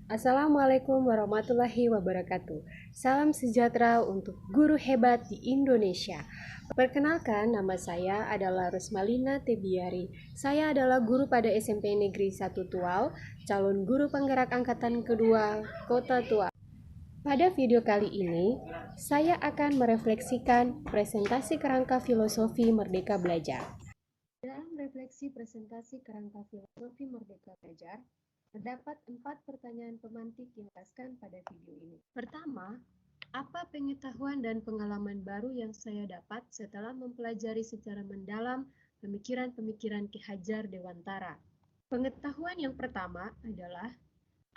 Assalamualaikum warahmatullahi wabarakatuh. Salam sejahtera untuk guru hebat di Indonesia. Perkenalkan, nama saya adalah Rusmalina Tebiari. Saya adalah guru pada SMP Negeri 1 Tual, calon guru penggerak angkatan kedua Kota Tual. Pada video kali ini, saya akan merefleksikan presentasi kerangka filosofi Merdeka Belajar. Dalam refleksi presentasi kerangka filosofi Merdeka Belajar, terdapat 4 pertanyaan pemantik yang dijelaskan pada video ini. Pertama, apa pengetahuan dan pengalaman baru yang saya dapat setelah mempelajari secara mendalam pemikiran-pemikiran Ki Hajar Dewantara? Pengetahuan yang pertama adalah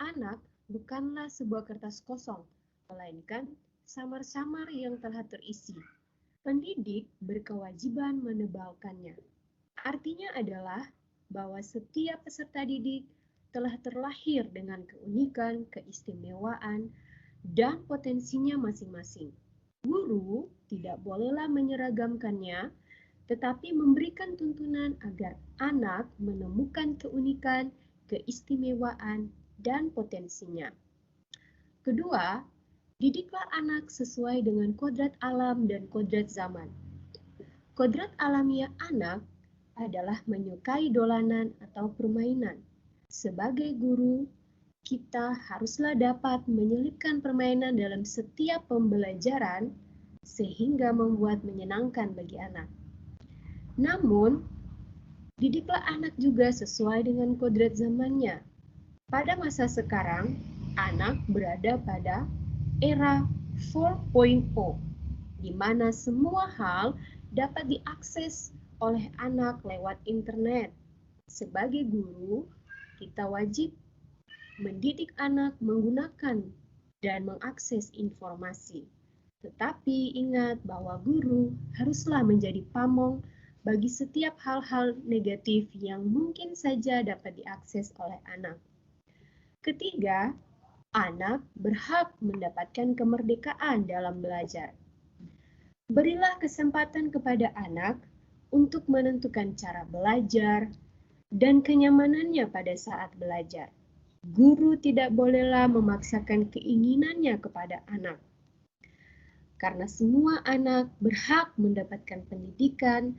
anak bukanlah sebuah kertas kosong, melainkan samar-samar yang telah terisi. Pendidik berkewajiban menebalkannya. Artinya adalah bahwa setiap peserta didik telah terlahir dengan keunikan, keistimewaan, dan potensinya masing-masing. Guru tidak bolehlah menyeragamkannya, tetapi memberikan tuntunan agar anak menemukan keunikan, keistimewaan, dan potensinya. Kedua, didiklah anak sesuai dengan kodrat alam dan kodrat zaman. Kodrat alamiah anak adalah menyukai dolanan atau permainan. Sebagai guru, kita haruslah dapat menyelipkan permainan dalam setiap pembelajaran sehingga membuat menyenangkan bagi anak. Namun, didiklah anak juga sesuai dengan kodrat zamannya. Pada masa sekarang, anak berada pada era 4.0, di mana semua hal dapat diakses oleh anak lewat internet. Sebagai guru, kita wajib mendidik anak menggunakan dan mengakses informasi. Tetapi ingat bahwa guru haruslah menjadi pamong bagi setiap hal-hal negatif yang mungkin saja dapat diakses oleh anak. Ketiga, anak berhak mendapatkan kemerdekaan dalam belajar. Berilah kesempatan kepada anak untuk menentukan cara belajar dan kenyamanannya pada saat belajar. Guru tidak bolehlah memaksakan keinginannya kepada anak, karena semua anak berhak mendapatkan pendidikan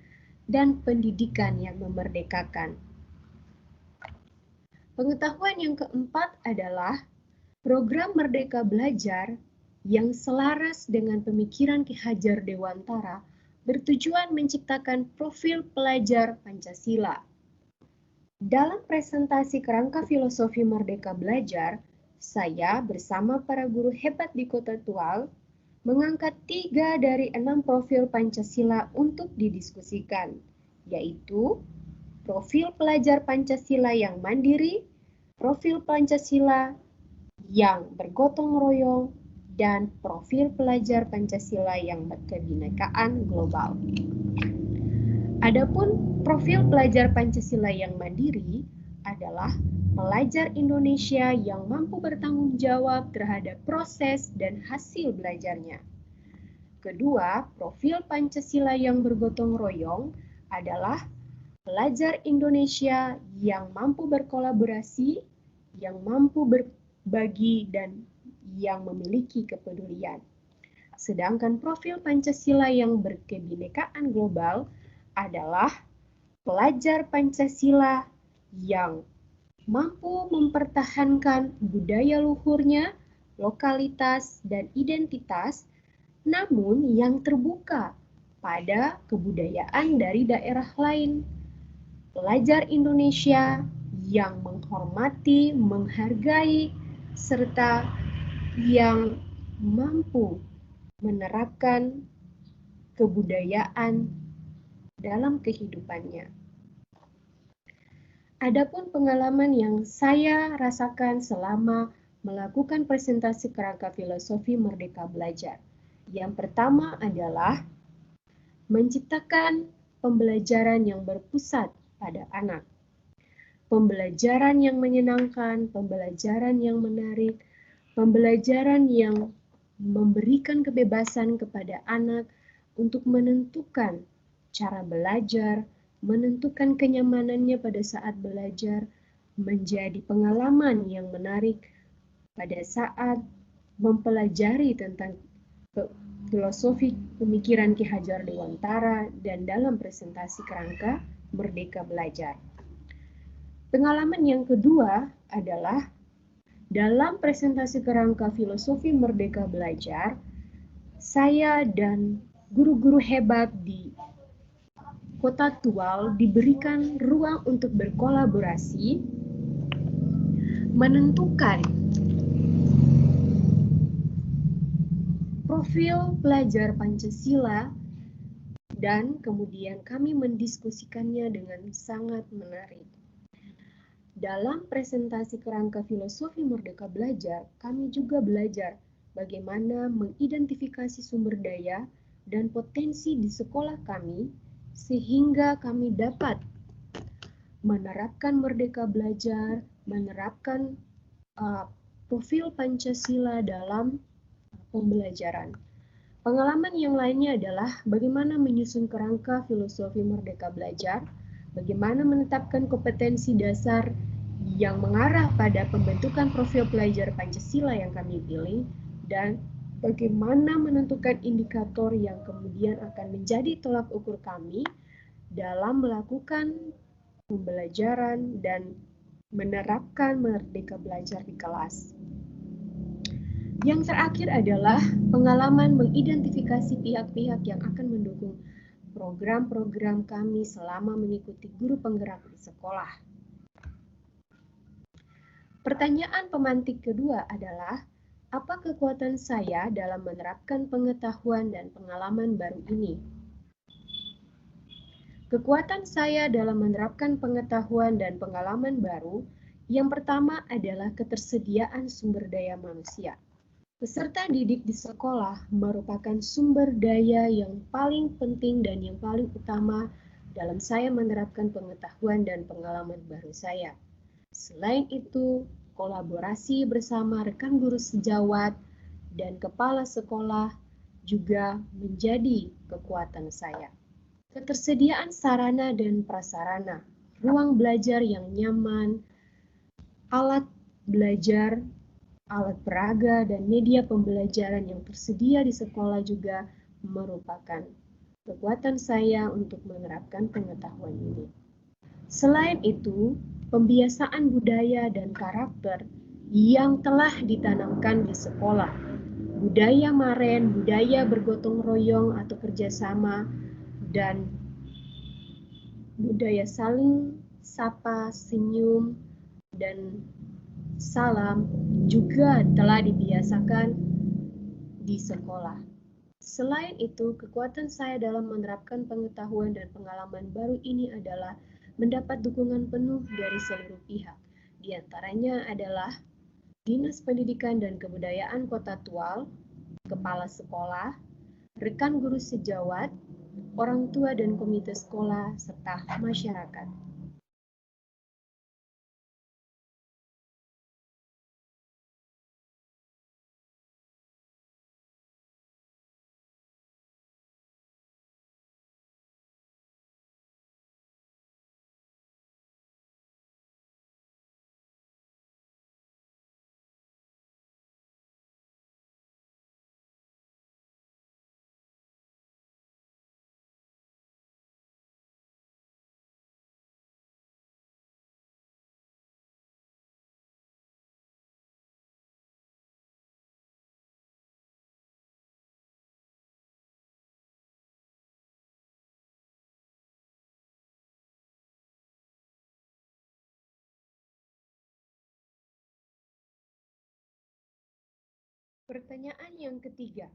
dan pendidikan yang memerdekakan. Pengetahuan yang keempat adalah program Merdeka Belajar yang selaras dengan pemikiran Ki Hajar Dewantara bertujuan menciptakan profil pelajar Pancasila. Dalam presentasi kerangka filosofi Merdeka Belajar, saya bersama para guru hebat di Kota Tual mengangkat 3 dari 6 profil Pancasila untuk didiskusikan, yaitu profil pelajar Pancasila yang mandiri, profil Pancasila yang bergotong royong, dan profil pelajar Pancasila yang berkebinekaan global. Adapun profil pelajar Pancasila yang mandiri adalah pelajar Indonesia yang mampu bertanggung jawab terhadap proses dan hasil belajarnya. Kedua, profil Pancasila yang bergotong royong adalah pelajar Indonesia yang mampu berkolaborasi, yang mampu berbagi, dan yang memiliki kepedulian. Sedangkan profil Pancasila yang berkebinekaan global adalah pelajar Pancasila yang mampu mempertahankan budaya luhurnya, lokalitas, dan identitas, namun yang terbuka pada kebudayaan dari daerah lain. Pelajar Indonesia yang menghormati, menghargai, serta yang mampu menerapkan kebudayaan dalam kehidupannya. Adapun pengalaman yang saya rasakan selama melakukan presentasi kerangka filosofi Merdeka Belajar. Yang pertama adalah menciptakan pembelajaran yang berpusat pada anak. Pembelajaran yang menyenangkan, pembelajaran yang menarik, pembelajaran yang memberikan kebebasan kepada anak untuk menentukan cara belajar, menentukan kenyamanannya pada saat belajar, menjadi pengalaman yang menarik pada saat mempelajari tentang filosofi pemikiran Ki Hajar Dewantara dan dalam presentasi kerangka Merdeka Belajar. Pengalaman yang kedua adalah dalam presentasi kerangka filosofi Merdeka Belajar, saya dan guru-guru hebat di Kota Tual diberikan ruang untuk berkolaborasi, menentukan profil pelajar Pancasila, dan kemudian kami mendiskusikannya dengan sangat menarik. Dalam presentasi kerangka filosofi Merdeka Belajar, kami juga belajar bagaimana mengidentifikasi sumber daya dan potensi di sekolah kami sehingga kami dapat menerapkan Merdeka Belajar, menerapkan profil Pancasila dalam pembelajaran. Pengalaman yang lainnya adalah bagaimana menyusun kerangka filosofi Merdeka Belajar, bagaimana menetapkan kompetensi dasar yang mengarah pada pembentukan profil pelajar Pancasila yang kami pilih, dan bagaimana menentukan indikator yang kemudian akan menjadi tolak ukur kami dalam melakukan pembelajaran dan menerapkan Merdeka Belajar di kelas. Yang terakhir adalah pengalaman mengidentifikasi pihak-pihak yang akan mendukung program-program kami selama mengikuti guru penggerak di sekolah. Pertanyaan pemantik kedua adalah, apa kekuatan saya dalam menerapkan pengetahuan dan pengalaman baru ini? Kekuatan saya dalam menerapkan pengetahuan dan pengalaman baru, yang pertama adalah ketersediaan sumber daya manusia. Peserta didik di sekolah merupakan sumber daya yang paling penting dan yang paling utama dalam saya menerapkan pengetahuan dan pengalaman baru saya. Selain itu, kolaborasi bersama rekan guru sejawat dan kepala sekolah juga menjadi kekuatan saya. Ketersediaan sarana dan prasarana, ruang belajar yang nyaman, alat belajar, alat peraga, dan media pembelajaran yang tersedia di sekolah juga merupakan kekuatan saya untuk menerapkan pengetahuan ini. Selain itu, pembiasaan budaya dan karakter yang telah ditanamkan di sekolah, budaya maren, budaya bergotong royong atau kerjasama, dan budaya saling sapa, senyum, dan salam juga telah dibiasakan di sekolah. Selain itu, kekuatan saya dalam menerapkan pengetahuan dan pengalaman baru ini adalah mendapat dukungan penuh dari seluruh pihak. Di antaranya adalah Dinas Pendidikan dan Kebudayaan Kota Tual, kepala sekolah, rekan guru sejawat, orang tua dan komite sekolah, serta masyarakat. Pertanyaan yang ketiga,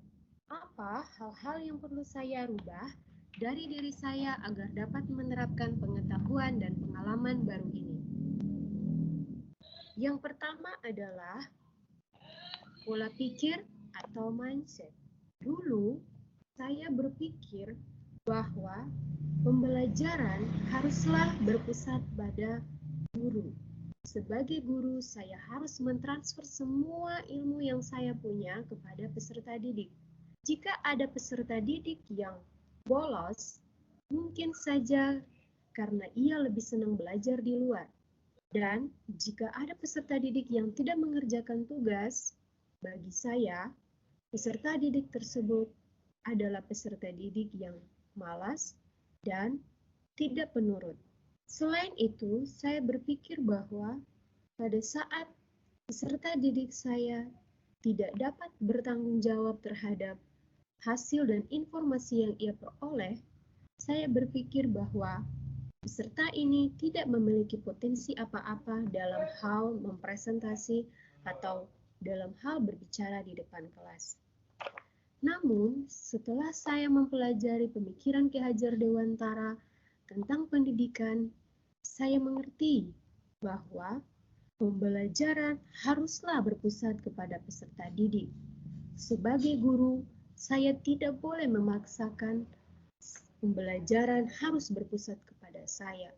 apa hal-hal yang perlu saya rubah dari diri saya agar dapat menerapkan pengetahuan dan pengalaman baru ini? Yang pertama adalah pola pikir atau mindset. Dulu, saya berpikir bahwa pembelajaran haruslah berpusat pada guru. Sebagai guru, saya harus mentransfer semua ilmu yang saya punya kepada peserta didik. Jika ada peserta didik yang bolos, mungkin saja karena ia lebih senang belajar di luar. Dan jika ada peserta didik yang tidak mengerjakan tugas, bagi saya, peserta didik tersebut adalah peserta didik yang malas dan tidak penurut. Selain itu, saya berpikir bahwa pada saat peserta didik saya tidak dapat bertanggung jawab terhadap hasil dan informasi yang ia peroleh, saya berpikir bahwa peserta ini tidak memiliki potensi apa-apa dalam hal mempresentasi atau dalam hal berbicara di depan kelas. Namun, setelah saya mempelajari pemikiran Ki Hajar Dewantara tentang pendidikan, saya mengerti bahwa pembelajaran haruslah berpusat kepada peserta didik. Sebagai guru, saya tidak boleh memaksakan pembelajaran harus berpusat kepada saya.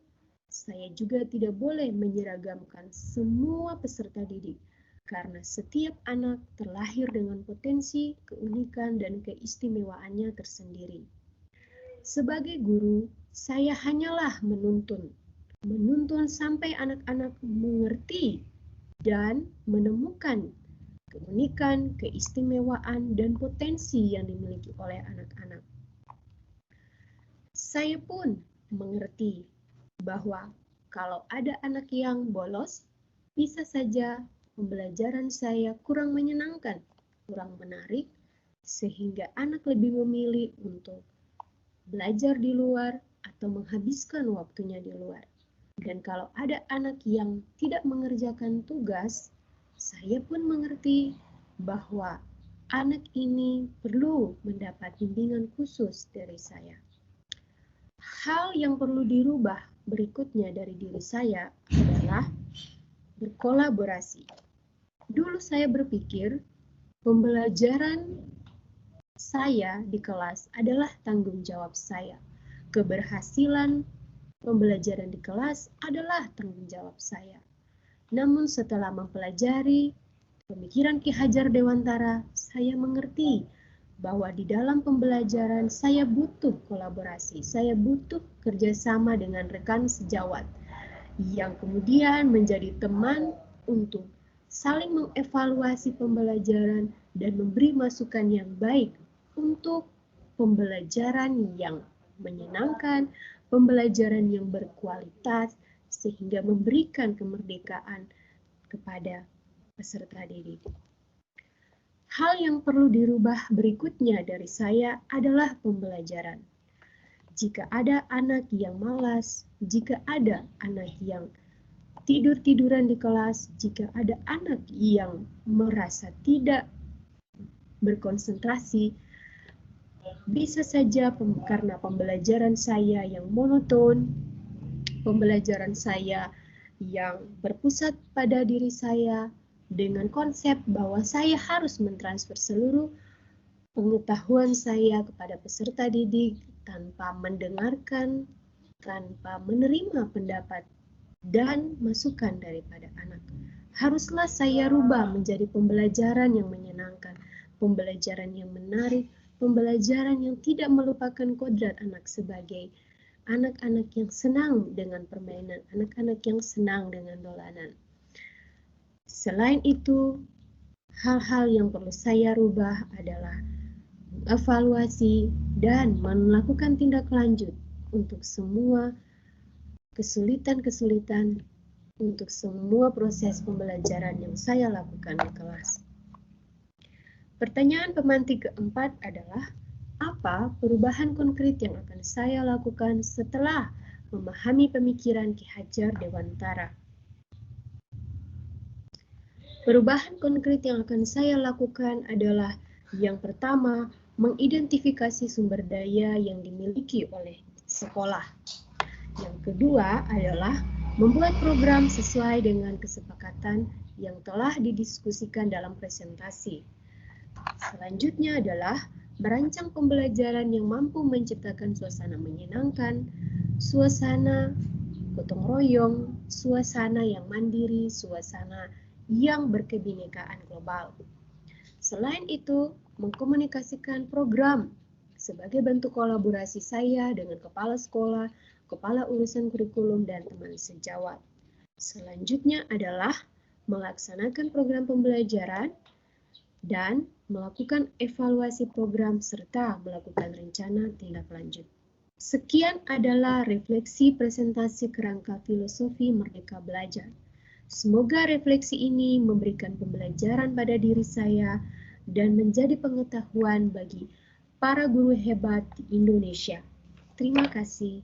Saya juga tidak boleh menyeragamkan semua peserta didik, karena setiap anak terlahir dengan potensi, keunikan, dan keistimewaannya tersendiri. Sebagai guru, saya hanyalah menuntun sampai anak-anak mengerti dan menemukan keunikan, keistimewaan, dan potensi yang dimiliki oleh anak-anak. Saya pun mengerti bahwa kalau ada anak yang bolos, bisa saja pembelajaran saya kurang menyenangkan, kurang menarik, sehingga anak lebih memilih untuk belajar di luar atau menghabiskan waktunya di luar. Dan kalau ada anak yang tidak mengerjakan tugas, saya pun mengerti bahwa anak ini perlu mendapat bimbingan khusus dari saya. Hal yang perlu dirubah berikutnya dari diri saya adalah berkolaborasi. Dulu saya berpikir pembelajaran saya di kelas adalah tanggung jawab saya. Keberhasilan pembelajaran di kelas adalah tanggung jawab saya. Namun setelah mempelajari pemikiran Ki Hajar Dewantara, saya mengerti bahwa di dalam pembelajaran saya butuh kolaborasi, saya butuh kerjasama dengan rekan sejawat yang kemudian menjadi teman untuk saling mengevaluasi pembelajaran dan memberi masukan yang baik untuk pembelajaran yang menyenangkan, pembelajaran yang berkualitas, sehingga memberikan kemerdekaan kepada peserta didik. Hal yang perlu dirubah berikutnya dari saya adalah pembelajaran. Jika ada anak yang malas, jika ada anak yang tidur-tiduran di kelas, jika ada anak yang merasa tidak berkonsentrasi, bisa saja karena pembelajaran saya yang monoton, pembelajaran saya yang berpusat pada diri saya, dengan konsep bahwa saya harus mentransfer seluruh pengetahuan saya kepada peserta didik tanpa mendengarkan, tanpa menerima pendapat dan masukan daripada anak. Haruslah saya rubah menjadi pembelajaran yang menyenangkan, pembelajaran yang menarik, pembelajaran yang tidak melupakan kodrat anak sebagai anak-anak yang senang dengan permainan, anak-anak yang senang dengan dolanan. Selain itu, hal-hal yang perlu saya rubah adalah mengevaluasi dan melakukan tindak lanjut untuk semua kesulitan-kesulitan, untuk semua proses pembelajaran yang saya lakukan di kelas. Pertanyaan pemantik keempat adalah, apa perubahan konkret yang akan saya lakukan setelah memahami pemikiran Ki Hajar Dewantara? Perubahan konkret yang akan saya lakukan adalah yang pertama, mengidentifikasi sumber daya yang dimiliki oleh sekolah. Yang kedua adalah membuat program sesuai dengan kesepakatan yang telah didiskusikan dalam presentasi. Selanjutnya adalah merancang pembelajaran yang mampu menciptakan suasana menyenangkan, suasana gotong royong, suasana yang mandiri, suasana yang berkebinekaan global. Selain itu, mengkomunikasikan program sebagai bentuk kolaborasi saya dengan kepala sekolah, kepala urusan kurikulum, dan teman sejawat. Selanjutnya adalah melaksanakan program pembelajaran dan melakukan evaluasi program serta melakukan rencana tindak lanjut. Sekian adalah refleksi presentasi kerangka filosofi Merdeka Belajar. Semoga refleksi ini memberikan pembelajaran pada diri saya dan menjadi pengetahuan bagi para guru hebat di Indonesia. Terima kasih.